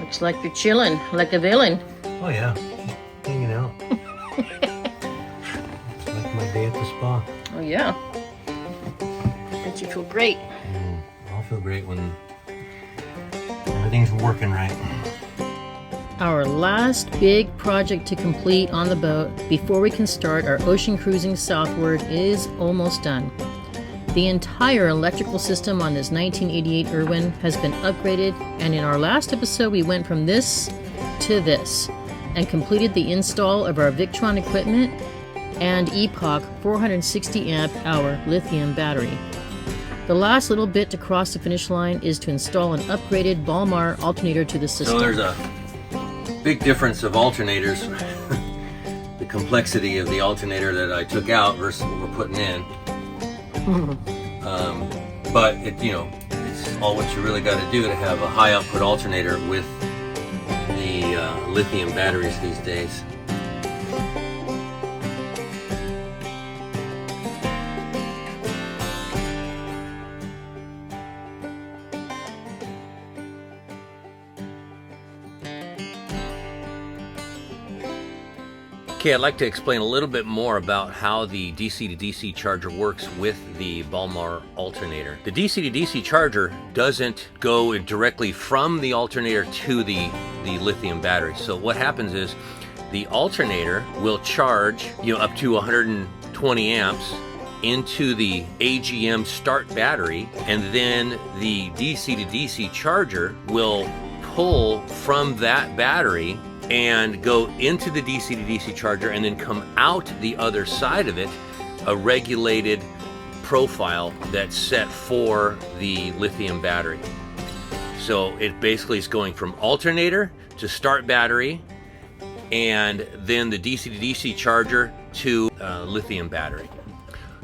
Looks like you're chilling, like a villain. Oh yeah, hanging out. Like my day at the spa. Oh yeah. Bet you feel great. I'll feel great when everything's working right. Our last big project to complete on the boat before we can start our ocean cruising southward is almost done. The entire electrical system on this 1988 Irwin has been upgraded, and in our last episode we went from this to this and completed the install of our Victron equipment and Epoch 460 amp hour lithium battery. The last little bit to cross the finish line is to install an upgraded Balmar alternator to the system. So there's a big difference of alternators. The complexity of the alternator that I took out versus what we're putting in. But it, it's all what you really got to do to have a high output alternator with the lithium batteries these days. Okay, I'd like to explain a little bit more about how the DC to DC charger works with the Balmar alternator. The DC to DC charger doesn't go directly from the alternator to the lithium battery. So what happens is the alternator will charge up to 120 amps into the AGM start battery, and then the DC to DC charger will pull from that battery and go into the DC to DC charger and then come out the other side of it, a regulated profile that's set for the lithium battery. So it basically is going from alternator to start battery, and then the DC to DC charger to lithium battery.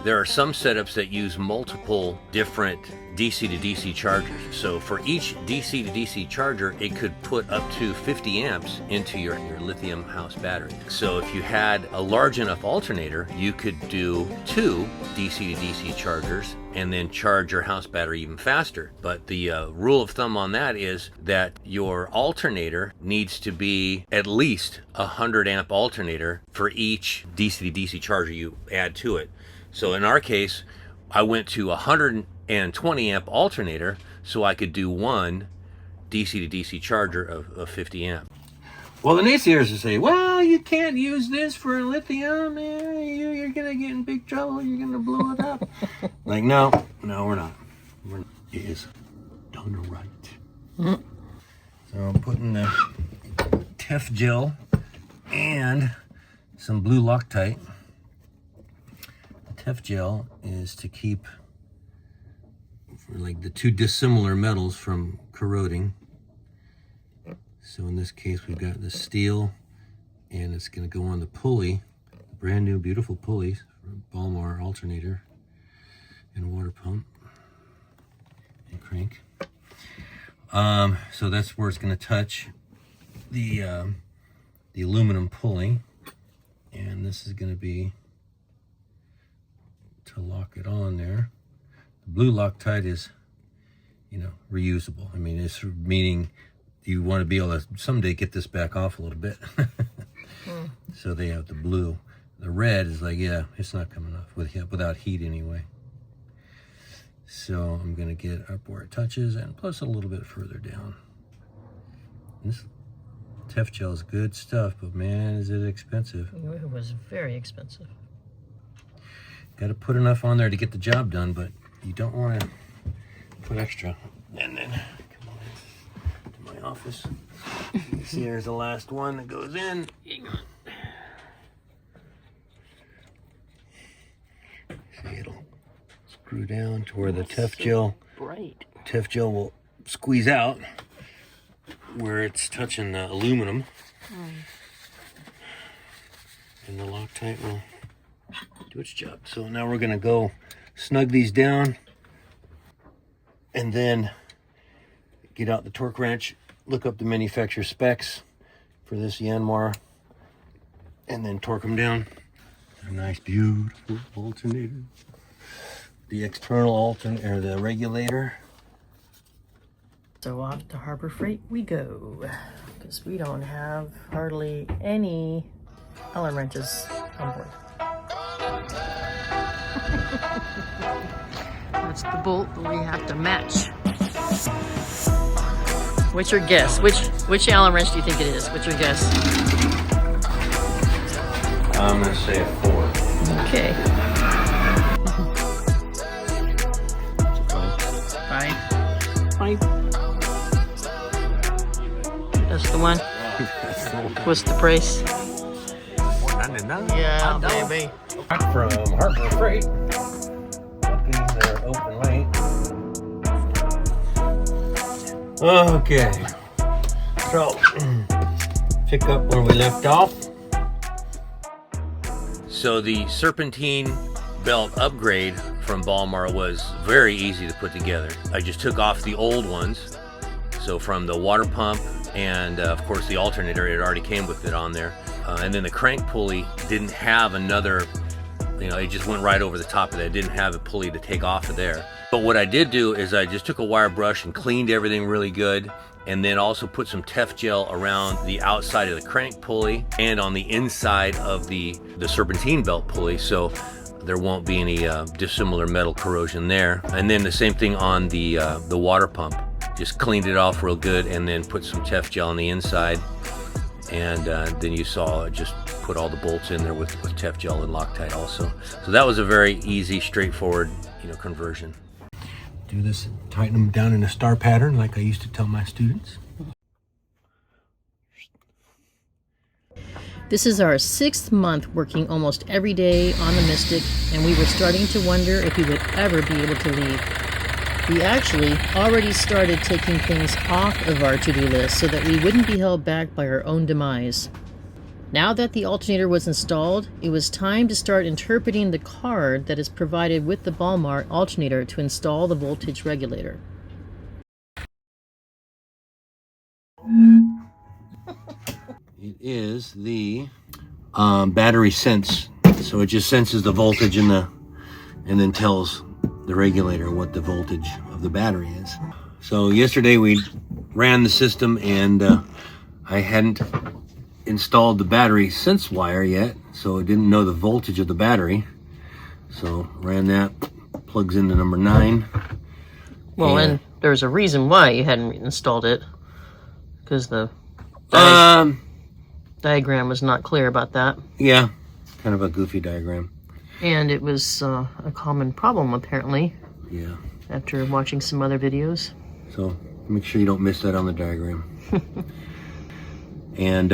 There are some setups that use multiple different DC to DC chargers. So for each DC to DC charger, it could put up to 50 amps into your lithium house battery. So if you had a large enough alternator, you could do 2 DC to DC chargers and then charge your house battery even faster. But the rule of thumb on that is that your alternator needs to be at least a 100 amp alternator for each DC to DC charger you add to it. So in our case, I went to 120 amp alternator so I could do one DC to DC charger of 50 amp. Well, the naysayers will say, well, you can't use this for lithium. You're going to get in big trouble. You're going to blow it up. Like, no, we're not. It is done right. So I'm putting the Tef-gel and some blue Loctite. Tef-gel is to keep like the 2 dissimilar metals from corroding. So in this case we've got the steel, and it's going to go on the pulley, brand new beautiful pulleys from Balmar Alternator and water pump and crank. So that's where it's going to touch the aluminum pulley, and this is going to be to lock it on there. The blue Loctite is, reusable. I mean, it's meaning you want to be able to someday get this back off a little bit. So they have the blue. The red is like, yeah, it's not coming off without heat anyway. So I'm going to get up where it touches and plus a little bit further down. This Tef-gel is good stuff, but man, is it expensive. It was very expensive. Got to put enough on there to get the job done, but you don't want to put extra. And then come on to my office. You see, there's the last one that goes in. See, it'll screw down to where the Tef-gel will squeeze out where it's touching the aluminum, and the Loctite will do its job. So now we're going to go snug these down and then get out the torque wrench, look up the manufacturer specs for this Yanmar, and then torque them down. A nice beautiful alternator. The external alternator, or the regulator. So off to Harbor Freight we go, because we don't have hardly any Allen wrenches on board. That's the bolt that we have to match. What's your guess? Which Allen wrench do you think it is? What's your guess? I'm gonna say a 4. Okay. 5. That's the one. What's the price? Yeah, baby. From Harbor Freight. These are open late. Okay. So, pick up where we left off. So the Serpentine belt upgrade from Balmar was very easy to put together. I just took off the old ones. So from the water pump and of course the alternator, it already came with it on there. And then the crank pulley didn't have another, you know, it just went right over the top of that. It didn't have a pulley to take off of there. But what I did do is I just took a wire brush and cleaned everything really good, and then also put some Tef-gel around the outside of the crank pulley and on the inside of the Serpentine belt pulley, so there won't be any dissimilar metal corrosion there. And then the same thing on the water pump. Just cleaned it off real good and then put some Tef-gel on the inside. And then you saw just put all the bolts in there with Tef-gel and Loctite also. So that was a very easy, straightforward, you know, conversion. Do this, tighten them down in a star pattern like I used to tell my students. This is our 6th month working almost every day on the Mystic, and we were starting to wonder if we would ever be able to leave. We actually already started taking things off of our to-do list so that we wouldn't be held back by our own demise. Now that the alternator was installed, it was time to start interpreting the card that is provided with the Balmar Alternator to install the voltage regulator. It is the battery sense, so it just senses the voltage and then tells the regulator what the voltage of the battery is. So yesterday we ran the system and I hadn't installed the battery sense wire yet, so it didn't know the voltage of the battery. So ran that, plugs into number 9. Well, and there's a reason why you hadn't installed it, because the diagram was not clear about that. Yeah, kind of a goofy diagram. And it was a common problem, apparently. Yeah. After watching some other videos. So make sure you don't miss that on the diagram. And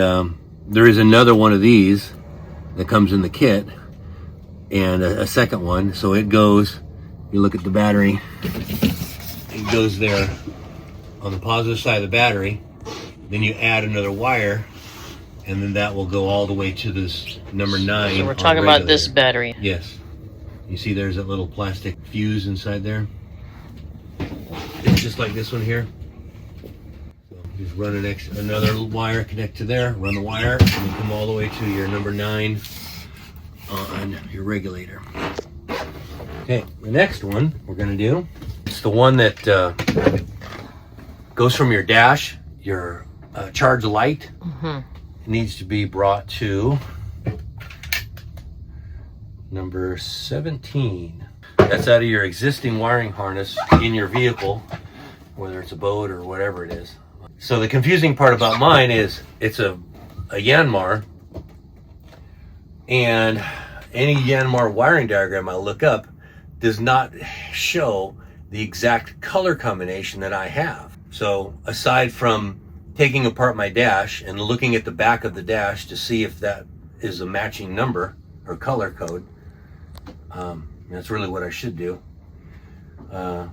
there is another one of these that comes in the kit, and a second one. So it goes, you look at the battery, it goes there on the positive side of the battery. Then you add another wire, and then that will go all the way to this number 9. So we're talking about this battery. Yes. You see there's a little plastic fuse inside there. It's just like this one here. So just run another wire, connect to there, run the wire, and then come all the way to your number 9 on your regulator. Okay, the next one we're going to do, it's the one that goes from your dash, your charge light. It needs to be brought to number 17. That's out of your existing wiring harness in your vehicle, whether it's a boat or whatever it is. So the confusing part about mine is it's a Yanmar, and any Yanmar wiring diagram I look up does not show the exact color combination that I have. So aside from taking apart my dash and looking at the back of the dash to see if that is a matching number or color code, that's really what I should do, to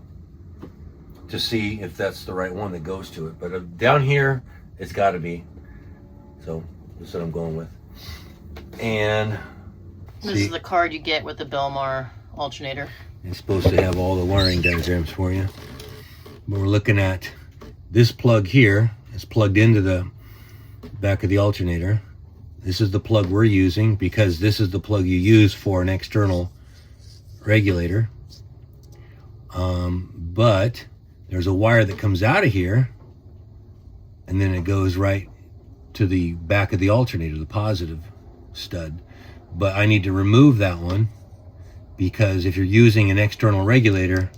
see if that's the right one that goes to it. But down here, it's got to be. So that's what I'm going with. And this is the card you get with the Balmar Alternator. It's supposed to have all the wiring diagrams for you. But we're looking at this plug here. It's plugged into the back of the alternator. This is the plug we're using because this is the plug you use for an external regulator. But there's a wire that comes out of here, and then it goes right to the back of the alternator, the positive stud. But I need to remove that one, because if you're using an external regulator,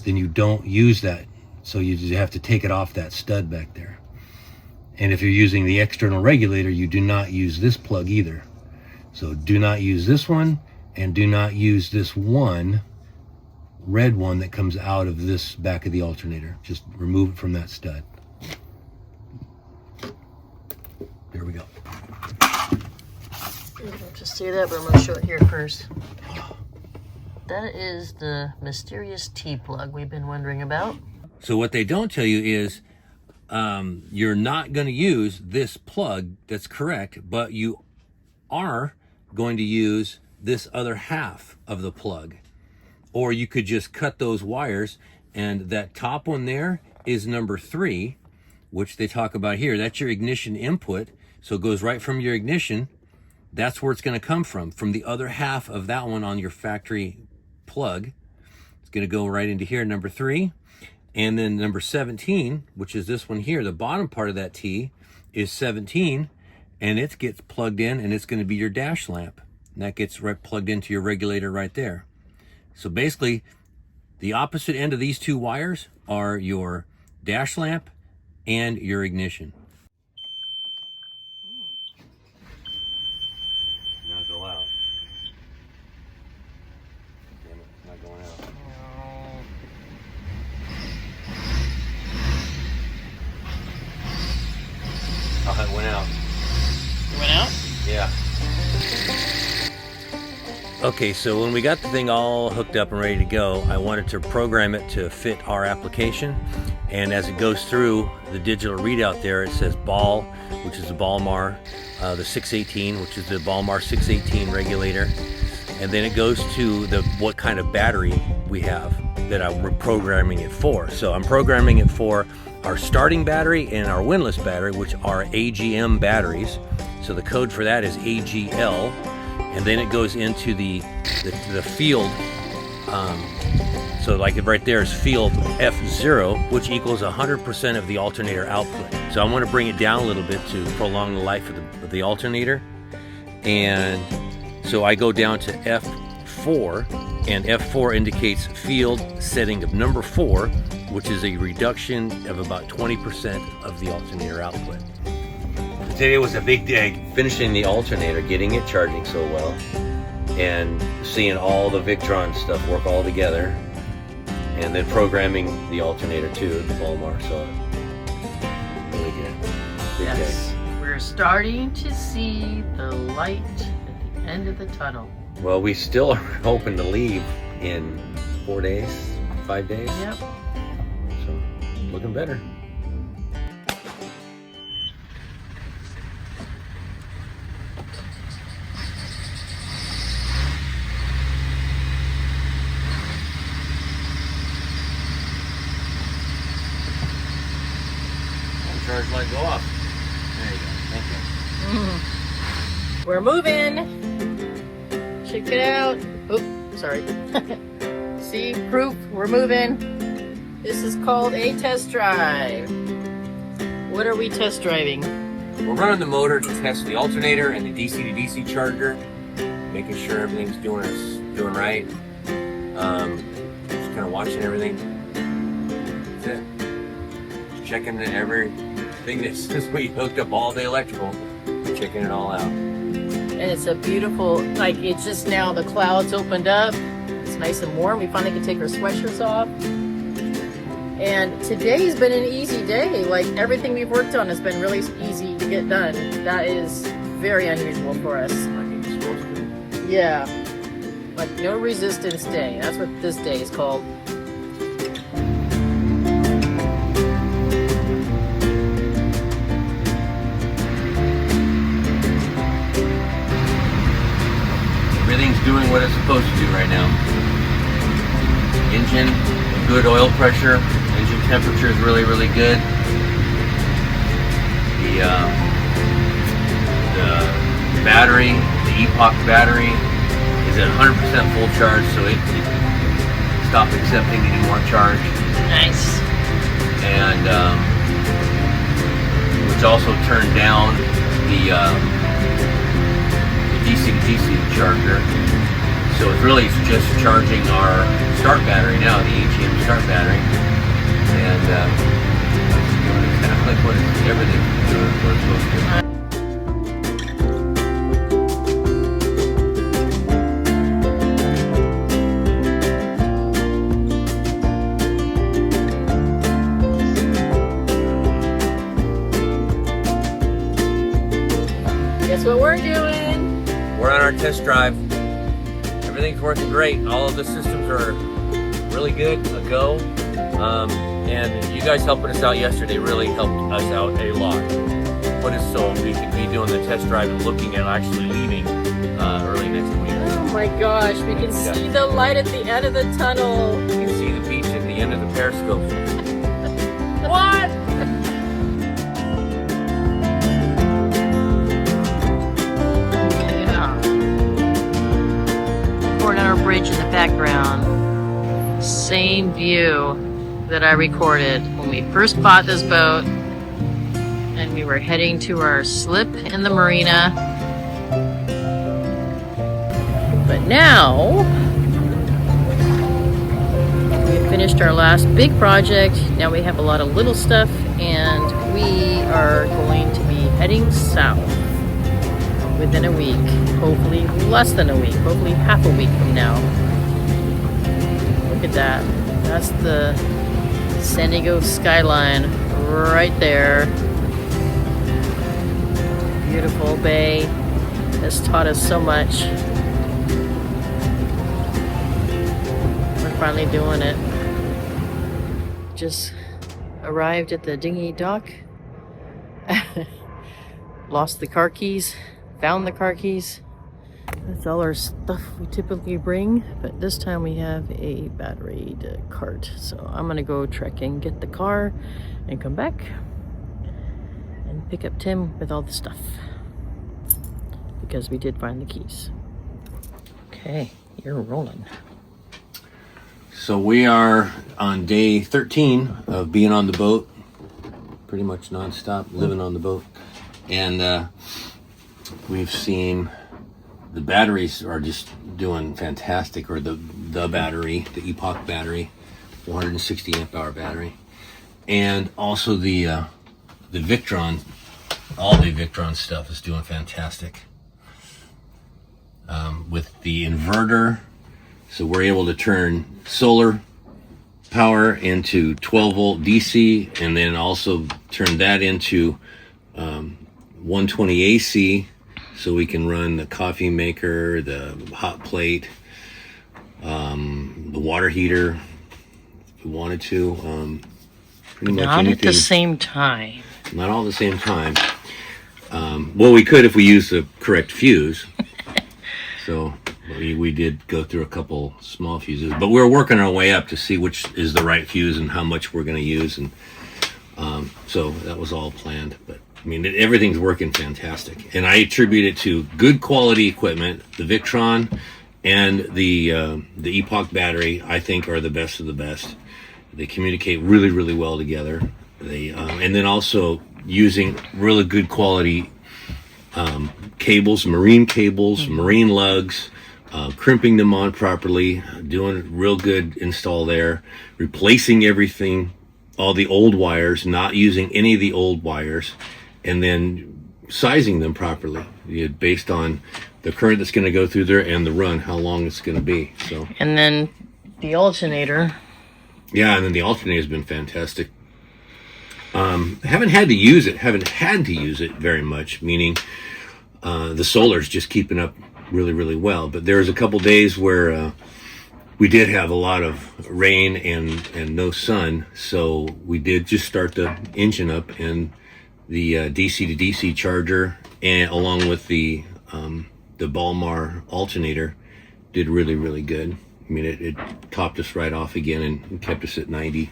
then you don't use that. So you just have to take it off that stud back there. And if you're using the external regulator, you do not use this plug either. So do not use this one, and do not use this one red one that comes out of this back of the alternator. Just remove it from that stud. There we go. You don't have to see that, but I'm going to show it here first. That is the mysterious T-plug we've been wondering about. So what they don't tell you is you're not going to use this plug, that's correct, but you are going to use this other half of the plug. Or you could just cut those wires, and that top one there is number 3, which they talk about here. That's your ignition input, so it goes right from your ignition. That's where it's going to come from the other half of that one on your factory plug. It's going to go right into here, number 3. And then number 17, which is this one here, the bottom part of that T is 17, and it gets plugged in, and it's going to be your dash lamp. And that gets right plugged into your regulator right there. So basically, the opposite end of these two wires are your dash lamp and your ignition. Now go out. Damn it, it's not going out. Oh, it went out. It went out? Yeah. Okay, so when we got the thing all hooked up and ready to go, I wanted to program it to fit our application. And as it goes through the digital readout there, it says ball, which is the Balmar, the 618, which is the Balmar 618 regulator. And then it goes to the what kind of battery we have that I'm programming it for. So I'm programming it for our starting battery and our windlass battery, which are AGM batteries. So the code for that is AGL. And then it goes into the field. So like right there is field F0, which equals 100% of the alternator output. So I want to bring it down a little bit to prolong the life of the alternator. And so I go down to F4, and F4 indicates field setting of number 4, which is a reduction of about 20% of the alternator output. Today was a big day, finishing the alternator, getting it charging so well, and seeing all the Victron stuff work all together, and then programming the alternator too, the Balmar, so really good. Big Yes, day. we're starting to see the light at the end of the tunnel. Well, we still are hoping to leave in 4 days, 5 days. Yep. So, looking better. Charge light go off. There you go. Thank you. We're moving. Check it out. Oh, sorry. See, proof, we're moving. This is called a test drive. What are we test driving? We're running the motor to test the alternator and the DC to DC charger, making sure everything's doing right. Just kind of watching everything. That's it. Just checking that everything that's since we hooked up all the electrical, checking it all out. And it's a beautiful, like it's just now the clouds opened up. It's nice and warm. We finally can take our sweatshirts off. And today's been an easy day. Like everything we've worked on has been really easy to get done. That is very unusual for us. I think it's supposed to. Yeah. Like no resistance day. That's what this day is called. Everything's doing what it's supposed to do right now. Engine, good oil pressure. Engine temperature is really, really good. The battery, the Epoch battery, is at 100% full charge, so it stopped accepting any more charge. Nice. and which also turned down the DC to DC charger. So it's really just charging our start battery now, the ATM start battery, and doing exactly what everything's doing what it's supposed to. Guess what we're doing? We're on our test drive. Everything's working great. All of the systems are really good, a go. And you guys helping us out yesterday really helped us out a lot. Put us so we could be doing the test drive and looking at actually leaving early next week. Oh my gosh, we can see the light at the end of the tunnel. You can see the beach at the end of the periscope. What? Our bridge in the background. Same view that I recorded when we first bought this boat and we were heading to our slip in the marina. But now we finished our last big project. Now we have a lot of little stuff and we are going to be heading south within a week, hopefully less than a week, hopefully half a week from now. Look at that. That's the San Diego skyline right there. Beautiful bay has taught us so much. We're finally doing it. Just arrived at the dinghy dock. Lost the car keys. Found the car keys. That's all our stuff we typically bring, but this time we have a batteried cart. So I'm gonna go trek and get the car and come back and pick up Tim with all the stuff because we did find the keys. Okay, you're rolling. So we are on day 13 of being on the boat, pretty much nonstop, living on the boat, and we've seen the batteries are just doing fantastic, or the battery, the Epoch battery, 460 amp hour battery, and also the Victron, all the Victron stuff is doing fantastic. With the inverter, so we're able to turn solar power into 12 volt DC, and then also turn that into 120 AC, so we can run the coffee maker, the hot plate, the water heater, if we wanted to. Pretty much Not anything. at the same time. Not all at the same time. Well, we could if we use the correct fuse. So we did go through a couple small fuses, but we're working our way up to see which is the right fuse and how much we're going to use, and so that was all planned. But I mean, everything's working fantastic, and I attribute it to good quality equipment. The Victron and the Epoch battery, I think, are the best of the best. They communicate really, really well together. They and then also using really good quality cables, marine cables, marine lugs, crimping them on properly, doing a real good install there, replacing everything, all the old wires, not using any of the old wires, and then sizing them properly based on the current that's going to go through there and the run, how long it's going to be. So, And then the alternator. yeah, and then the alternator has been fantastic. Haven't had to use it very much, meaning the solar's just keeping up really, really well. But there was a couple days where we did have a lot of rain and no sun, so we did just start the engine up, and the DC to DC charger, and along with the Balmar Alternator, did really, really good. I mean, it topped us right off again and kept us at 90%.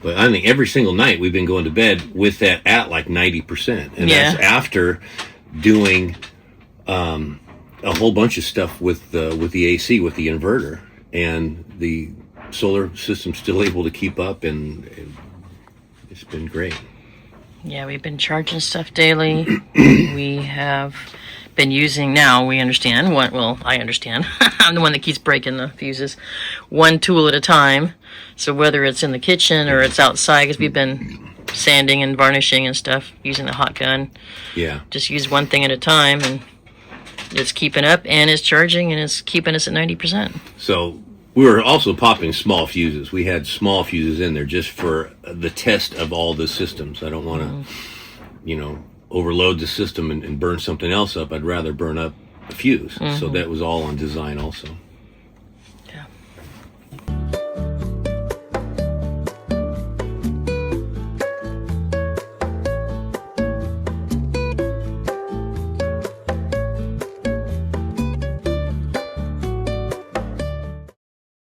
But I think every single night we've been going to bed with that at like 90%. And that's after doing a whole bunch of stuff with the AC, with the inverter. And the solar system's still able to keep up, and it's been great. Yeah, we've been charging stuff daily. We have been using, now we understand what, well, I understand. I'm the one that keeps breaking the fuses. One tool at a time. So whether it's in the kitchen or it's outside, because we've been sanding and varnishing and stuff using the hot gun. Yeah. Just use one thing at a time, and it's keeping up, and it's charging, and it's keeping us at 90%. So we were also popping small fuses. We had small fuses in there just for the test of all the systems. I don't want to, overload the system and burn something else up. I'd rather burn up a fuse. So that was all on design also.